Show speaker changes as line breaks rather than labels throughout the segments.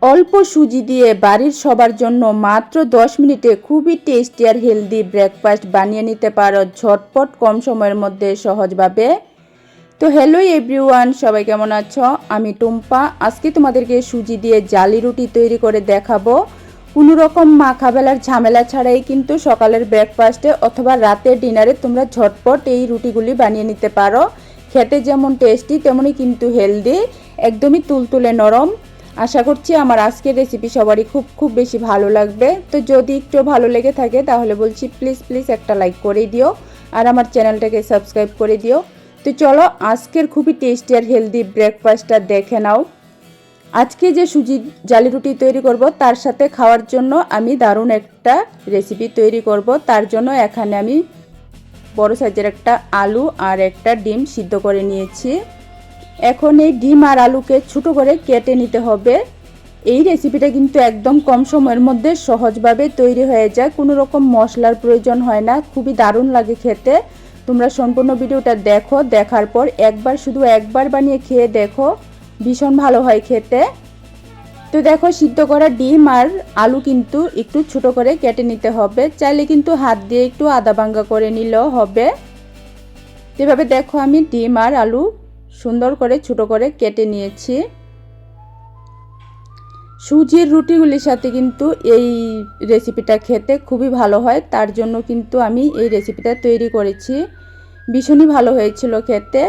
অল্প সুজি দিয়ে বাড়ির সবার জন্য মাত্র 10 মিনিটে খুবই টেস্টি আর হেলদি ব্রেকফাস্ট বানিয়ে নিতে পারো ঝটপট কম সময়ের মধ্যে সহজভাবে। তো হ্যালো এভরিওয়ান, সবাই কেমন আছো? আমি টুম্পা। আজকে তোমাদেরকে সুজি দিয়ে জালি রুটি তৈরি করে দেখাবো। কোনো রকম মাখাবেলার ঝামেলা ছাড়াই কিন্তু সকালের ব্রেকফাস্টে অথবা রাতের ডিনারে তোমরা ঝটপট এই রুটিগুলি বানিয়ে নিতে পারো। খেতে যেমন টেস্টি তেমনই কিন্তু হেলদি, একদমই তুলতুলে নরম। আশা করছি আমার আজকের রেসিপি সবারই খুব বেশি ভালো লাগবে। তো যদি একটু ভালো লেগে থাকে তাহলে বলছি প্লিজ একটা লাইক করে দিও আর আমার চ্যানেলটাকে সাবস্ক্রাইব করে দিও। তো চলো আজকের খুবই টেস্টি আর হেলদি ব্রেকফাস্টটা দেখে নাও। আজকে যে সুজি জালি রুটি তৈরি করব তার সাথে খাওয়ার জন্য আমি দারুণ একটা রেসিপি তৈরি করব। তার জন্য এখানে আমি বড় সাইজের একটা আলু আর একটা ডিম সিদ্ধ করে নিয়েছি। এখন এই ডিম আর আলুকে ছোটো করে কেটে নিতে হবে। এই রেসিপিটা কিন্তু একদম কম সময়ের মধ্যে সহজভাবে তৈরি হয়ে যায়, কোনো রকম মশলার প্রয়োজন হয় না, খুবই দারুণ লাগে খেতে। তোমরা সম্পূর্ণ ভিডিওটা দেখো, দেখার পর শুধু একবার বানিয়ে খেয়ে দেখো, ভীষণ ভালো হয় খেতে। তো দেখো সিদ্ধ করা ডিম আর আলু কিন্তু একটু ছোটো করে কেটে নিতে হবে, চাইলে কিন্তু হাত দিয়ে একটু আদা ভাঙ্গা করে নিলেও হবে। এভাবে দেখো আমি ডিম আর আলু সুন্দর করে ছোটো করে কেটে নিয়েছি। সুজির রুটিগুলির সাথে কিন্তু এই রেসিপিটা খেতে খুবই ভালো হয়, তার জন্য কিন্তু আমি এই রেসিপিটা তৈরি করেছি। ভীষণই ভালো হয়েছিল খেতে।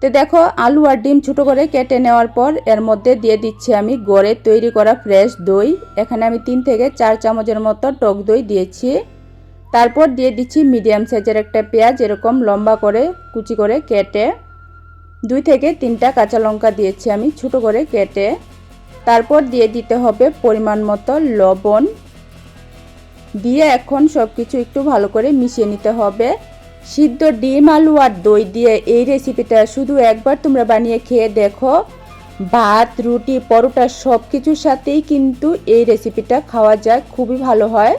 তো দেখো আলু আর ডিম ছোটো করে কেটে নেওয়ার পর এর মধ্যে দিয়ে দিচ্ছি আমি ঘরে তৈরি করা ফ্রেশ দই। এখানে আমি 3 থেকে 4 চামচের মতো টক দই দিয়েছি। তারপর দিয়ে দিচ্ছি মিডিয়াম সাইজের একটা পেঁয়াজ, এরকম লম্বা করে কুচি করে কেটে। 2 থেকে 3টা কাঁচা লঙ্কা দিয়েছি আমি ছোটো করে কেটে। তারপর দিয়ে দিতে হবে পরিমাণ মতো লবণ। দিয়ে এখন সব কিছু একটু ভালো করে মিশিয়ে নিতে হবে। সিদ্ধ ডিম আলু আর দই দিয়ে এই রেসিপিটা শুধু একবার তোমরা বানিয়ে খেয়ে দেখো, ভাত রুটি পরোটা সব কিছুর সাথেই কিন্তু এই রেসিপিটা খাওয়া যায়, খুবই ভালো হয়।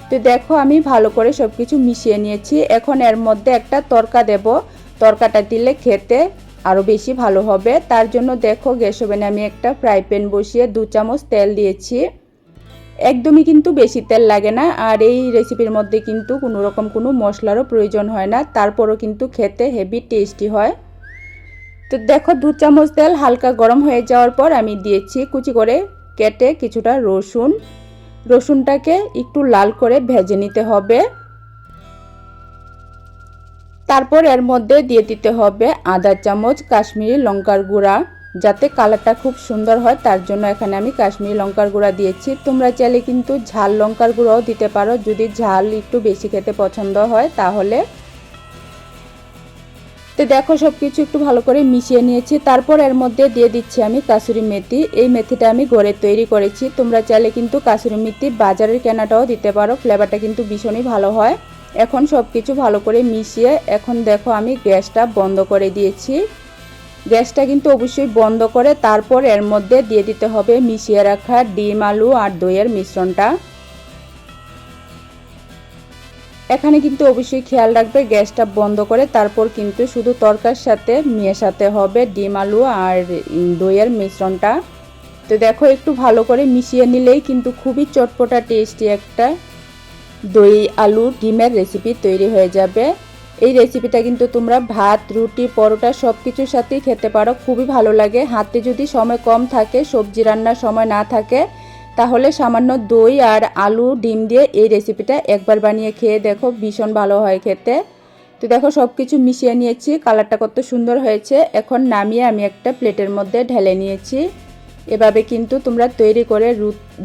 তো দেখো আমি ভালো করে সব কিছু মিশিয়ে নিয়েছি। এখন এর মধ্যে একটা তড়কা দেব, তড়কাটা দিলে খেতে আরও বেশি ভালো হবে। তার জন্য দেখো গ্যাস ওভেনে আমি একটা ফ্রাই প্যান বসিয়ে 2 চামচ তেল দিয়েছি। একদমই কিন্তু বেশি তেল লাগে না, আর এই রেসিপির মধ্যে কিন্তু কোনো রকম কোনো মশলারও প্রয়োজন হয় না, তারপরও কিন্তু খেতে হেভি টেস্টি হয়। তো দেখো 2 চামচ তেল হালকা গরম হয়ে যাওয়ার পর আমি দিয়েছি কুচি করে কেটে কিছুটা রসুনটাকে একটু লাল করে ভেজে নিতে হবে। তারপর এর মধ্যে দিয়ে দিতে হবে আধা চামচ কাশ্মীরি লঙ্কার গুঁড়া, যাতে কালারটা খুব সুন্দর হয়, তার জন্য এখানে আমি কাশ্মীরি লঙ্কার গুঁড়া দিয়েছি। তোমরা চাইলে কিন্তু ঝাল লঙ্কার গুঁড়াও দিতে পারো, যদি ঝাল একটু বেশি খেতে পছন্দ হয় তাহলে। তো দেখো সব কিছু একটু ভালো করে মিশিয়ে নিয়েছি। তারপর এর মধ্যে দিয়ে দিচ্ছি আমি কাসুরি মেথি। এই মেথিটা আমি ঘরে তৈরি করেছি, তোমরা চাইলে কিন্তু কাসুরি মেথি বাজারের কেনাটাও দিতে পারো, ফ্লেভারটা কিন্তু ভীষণই ভালো হয়। এখন সব কিছু ভালো করে মিশিয়ে এখন দেখো আমি গ্যাসটা বন্ধ করে দিয়েছি। গ্যাসটা কিন্তু অবশ্যই বন্ধ করে তারপর এর মধ্যে দিয়ে দিতে হবে মিশিয়ে রাখা ডিম আলু আর দইয়ের মিশ্রণটা। এখানে কিন্তু অবশ্যই খেয়াল রাখবে গ্যাসটা বন্ধ করে তারপর কিন্তু শুধু তরকার সাথে মেশাতে হবে ডিম আলু আর দইয়ের মিশ্রণটা। তো দেখো একটু ভালো করে মিশিয়ে নিলেই কিন্তু খুবই চটপটা টেস্টি একটা দই আলু ডিমের রেসিপি তৈরি হয়ে যাবে। এই রেসিপিটা কিন্তু তোমরা ভাত রুটি পরোটা সব কিছুর সাথেই খেতে পারো, খুবই ভালো লাগে। হাতে যদি সময় কম থাকে, সবজি রান্নার সময় না থাকে, তাহলে সামান্য দই আর আলু ডিম দিয়ে এই রেসিপিটা একবার বানিয়ে খেয়ে দেখো, ভীষণ ভালো হয় খেতে। তো দেখো সব কিছু মিশিয়ে নিয়েছি, কালারটা কত সুন্দর হয়েছে। এখন নামিয়ে আমি একটা প্লেটের মধ্যে ঢেলে নিয়েছি। এভাবে কিন্তু তোমরা তৈরি করে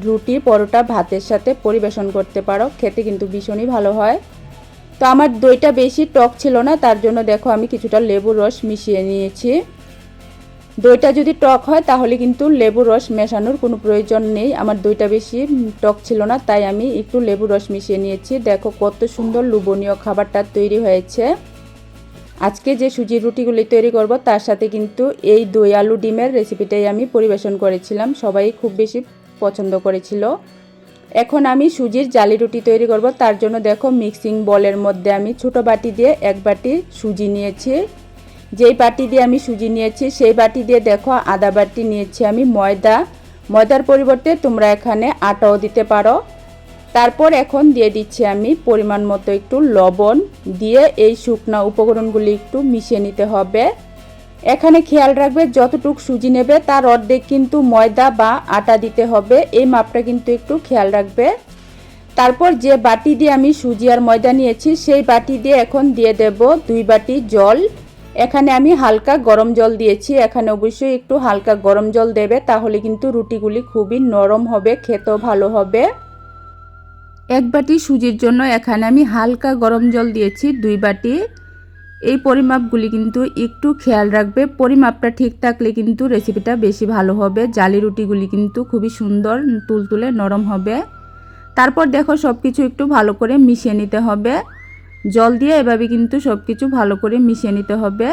রুটি পরোটা ভাতের সাথে পরিবেশন করতে পারো, খেতে কিন্তু ভীষণই ভালো হয়। তো আমার দইটা বেশি টক ছিল না, তার জন্য দেখো আমি কিছুটা লেবুর রস মিশিয়ে নিয়েছি। দইটা যদি টক হয় তাহলে কিন্তু লেবুর রস মেশানোর কোনো প্রয়োজন নেই। আমার দইটা বেশি টক ছিল না, তাই আমি একটু লেবুর রস মিশিয়ে নিয়েছি। দেখো কত সুন্দর লোভনীয় খাবারটা তৈরি হয়েছে। আজকে যে সুজির রুটিগুলি তৈরি করব তার সাথে কিন্তু এই দই আলু ডিমের রেসিপিটাই আমি পরিবেশন করেছিলাম, সবাই খুব বেশি পছন্দ করেছিল। এখন আমি সুজির জালি রুটি তৈরি করব, তার জন্য দেখো মিক্সিং বলের মধ্যে আমি ছোটো বাটি দিয়ে 1 বাটি সুজি নিয়েছি। যেই বাটি দিয়ে আমি সুজি নিয়েছি সেই বাটি দিয়ে দেখো আধা বাটি নিয়েছি আমি ময়দা। ময়দার পরিবর্তে তোমরা এখানে আটাও দিতে পারো। তারপর এখন দিয়ে দিচ্ছি আমি পরিমাণ মতো একটু লবণ, দিয়ে এই শুকনা উপকরণগুলি একটু মিশিয়ে নিতে হবে। এখানে খেয়াল রাখবে যতটুকু সুজি নেবে তার অর্ধেক কিন্তু ময়দা বা আটা দিতে হবে, এই মাপটা কিন্তু একটু খেয়াল রাখবে। তারপর যে বাটি দিয়ে আমি সুজি আর ময়দা নিয়েছি সেই বাটি দিয়ে এখন দিয়ে দেব 2 বাটি জল। এখানে আমি হালকা গরম জল দিয়েছি, এখানে অবশ্যই একটু হালকা গরম জল দেবে, তাহলে কিন্তু রুটিগুলি খুবই নরম হবে, খেতেও ভালো হবে। 1 বাটি সুজির জন্য এখানে আমি হালকা গরম জল দিয়েছি 2 বাটি। এই পরিমাপগুলি কিন্তু একটু খেয়াল রাখবে, পরিমাপটা ঠিক থাকলে কিন্তু রেসিপিটা বেশি ভালো হবে। জালি রুটিগুলি কিন্তু খুবই সুন্দর তুলতুলে নরম হবে। তারপর দেখো সব কিছু একটু ভালো করে মিশিয়ে নিতে হবে। জল দিয়ে এভাবে কিন্তু সব কিছু ভালো করে মিশিয়ে নিতে হবে।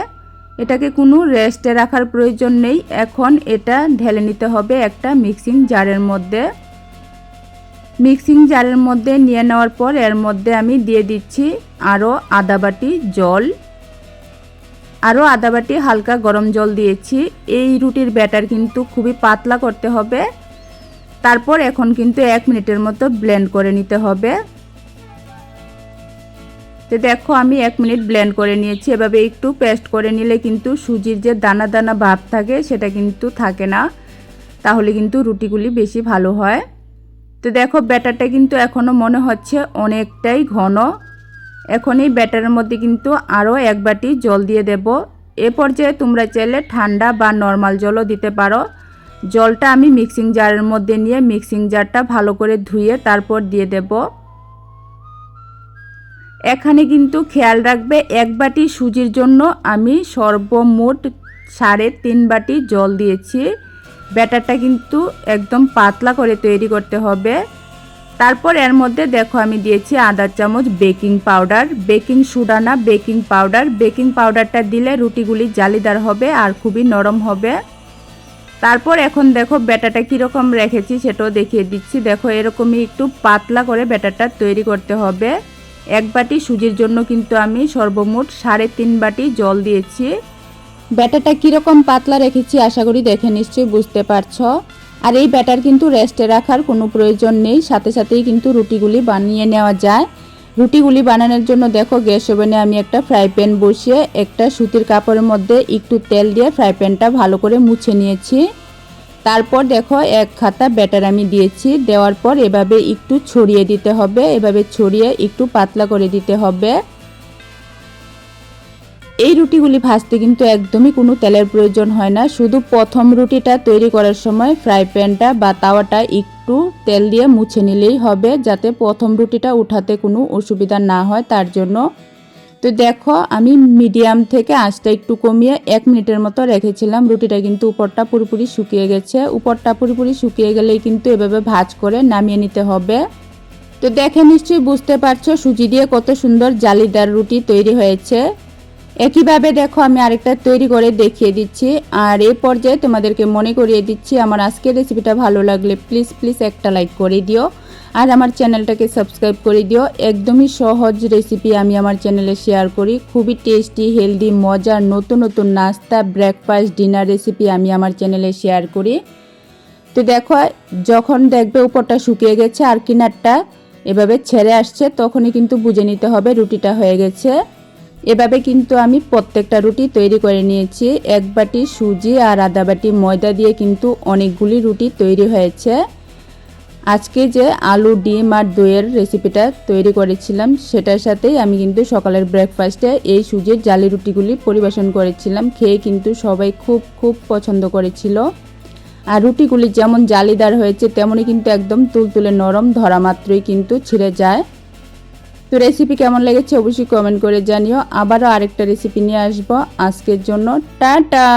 এটাকে কোনো রেস্টে রাখার প্রয়োজন নেই। এখন এটা ঢেলে নিতে হবে একটা মিক্সিং জারের মধ্যে। মিক্সিং জারের মধ্যে নিয়ে নেওয়ার পর এর মধ্যে আমি দিয়ে দিচ্ছি আরও আধা বাটি জল, আরও আধা বাটি হালকা গরম জল দিয়েছি। এই রুটির ব্যাটার কিন্তু খুবই পাতলা করতে হবে। তারপর এখন কিন্তু 1 মিনিটের মতো ব্লেন্ড করে নিতে হবে। তো দেখো আমি 1 মিনিট ব্লেন্ড করে নিয়েছি। এভাবে একটু পেস্ট করে নিলে কিন্তু সুজির যে দানা দানা ভাব থাকে সেটা কিন্তু থাকে না, তাহলে কিন্তু রুটিগুলি বেশি ভালো হয়। তো দেখো ব্যাটারটা কিন্তু এখনও মনে হচ্ছে অনেকটাই ঘন। এখন এই ব্যাটারের মধ্যে কিন্তু আরও 1 বাটি জল দিয়ে দেব। এ পর্যায়ে তোমরা চাইলে ঠান্ডা বা নর্মাল জলও দিতে পারো। জলটা আমি মিক্সিং জারের মধ্যে নিয়ে মিক্সিং জারটা ভালো করে ধুয়ে তারপর দিয়ে দেব। এখানে কিন্তু খেয়াল রাখবে 1 বাটি সুজির জন্য আমি সর্বমোট 3.5 বাটি জল দিয়েছি। ব্যাটারটা কিন্তু একদম পাতলা করে তৈরি করতে হবে। তারপর এর মধ্যে দেখো আমি দিয়েছি আধা চামচ বেকিং পাউডার, বেকিং সোডা না বেকিং পাউডার। বেকিং পাউডারটা দিলে রুটিগুলি জালিদার হবে আর খুবই নরম হবে। তারপর এখন দেখো ব্যাটারটা কীরকম রেখেছি সেটাও দেখিয়ে দিচ্ছি। দেখো এরকমই একটু পাতলা করে ব্যাটারটা তৈরি করতে হবে। 1 বাটি সুজির জন্য কিন্তু আমি সর্বমোট 3.5 বাটি জল দিয়েছি। ব্যাটারটা কীরকম পাতলা রেখেছি আশা করি দেখে নিশ্চয়ই বুঝতে পারছো। আর এই ব্যাটার কিন্তু রেস্টে রাখার কোনো প্রয়োজন নেই, সাথে সাথেই কিন্তু রুটিগুলি বানিয়ে নেওয়া যায়। রুটিগুলি বানানোর জন্য দেখো গ্যাস ওভেনে আমি একটা ফ্রাই প্যান বসিয়ে একটা সুতির কাপড়ের মধ্যে একটু তেল দিয়ে ফ্রাই প্যানটা ভালো করে মুছে নিয়েছি। তারপর দেখো 1 খাতা ব্যাটার আমি দিয়েছি, দেওয়ার পর এভাবে একটু ছড়িয়ে দিতে হবে, এভাবে ছড়িয়ে একটু পাতলা করে দিতে হবে। এই রুটিগুলি ভাজতে কিন্তু একদমই কোনো তেলের প্রয়োজন হয় না, শুধু প্রথম রুটিটা তৈরি করার সময় ফ্রাই প্যানটা বা তাওয়াটা একটু তেল দিয়ে মুছে নিলেই হবে, যাতে প্রথম রুটিটা উঠাতে কোনো অসুবিধা না হয় তার জন্য। তো দেখো আমি মিডিয়াম থেকে আঁচটা একটু কমিয়ে 1 মিনিটের মতো রেখেছিলাম। রুটিটা কিন্তু উপরটা পুরোপুরি শুকিয়ে গেছে। উপরটা পুরোপুরি শুকিয়ে গেলেই কিন্তু এভাবে ভাজ করে নামিয়ে নিতে হবে। তো দেখে নিশ্চয়ই বুঝতে পারছো সুজি দিয়ে কত সুন্দর জালিদার রুটি তৈরি হয়েছে। একইভাবে দেখো আমি আরেকটা তৈরি করে দেখিয়ে দিচ্ছি। আর এই পর্যায়ে তোমাদেরকে মনে করিয়ে দিচ্ছি, আমার আজকের রেসিপিটা ভালো লাগলে প্লিজ একটা লাইক করে দিও আর আমার চ্যানেলটাকে সাবস্ক্রাইব করে দিও। একদমই সহজ রেসিপি আমি আমার চ্যানেলে শেয়ার করি, খুবই টেস্টি হেলদি মজার নতুন নতুন নাস্তা ব্রেকফাস্ট ডিনার রেসিপি আমি আমার চ্যানেলে শেয়ার করি। তো দেখো যখন দেখবে উপরটা শুকিয়ে গেছে আর কিনারটা এভাবে ছেড়ে আসছে, তখনই কিন্তু বুঝে নিতে হবে রুটিটা হয়ে গেছে। এভাবে কিন্তু আমি প্রত্যেকটা রুটি তৈরি করে নিয়েছি। 1 বাটি সুজি আর আধা বাটি ময়দা দিয়ে কিন্তু অনেকগুলি রুটি তৈরি হয়েছে। আজকে যে আলু ডিম আর দইয়ের রেসিপিটা তৈরি করেছিলাম সেটার সাথেই আমি কিন্তু সকালের ব্রেকফাস্টে এই সুজির জালি রুটিগুলি পরিবেশন করেছিলাম। খেয়ে কিন্তু সবাই খুব পছন্দ করেছিল। আর রুটিগুলি যেমন জালিদার হয়েছে তেমনই কিন্তু একদম তুলতুলে নরম, ধরা মাত্রই কিন্তু ছিঁড়ে যায়। তো রেসিপি কেমন লেগেছে অবশ্যই কমেন্ট করে জানিও। আবারও আরেকটা রেসিপি নিয়ে আসবো। আজকের জন্য টাটা।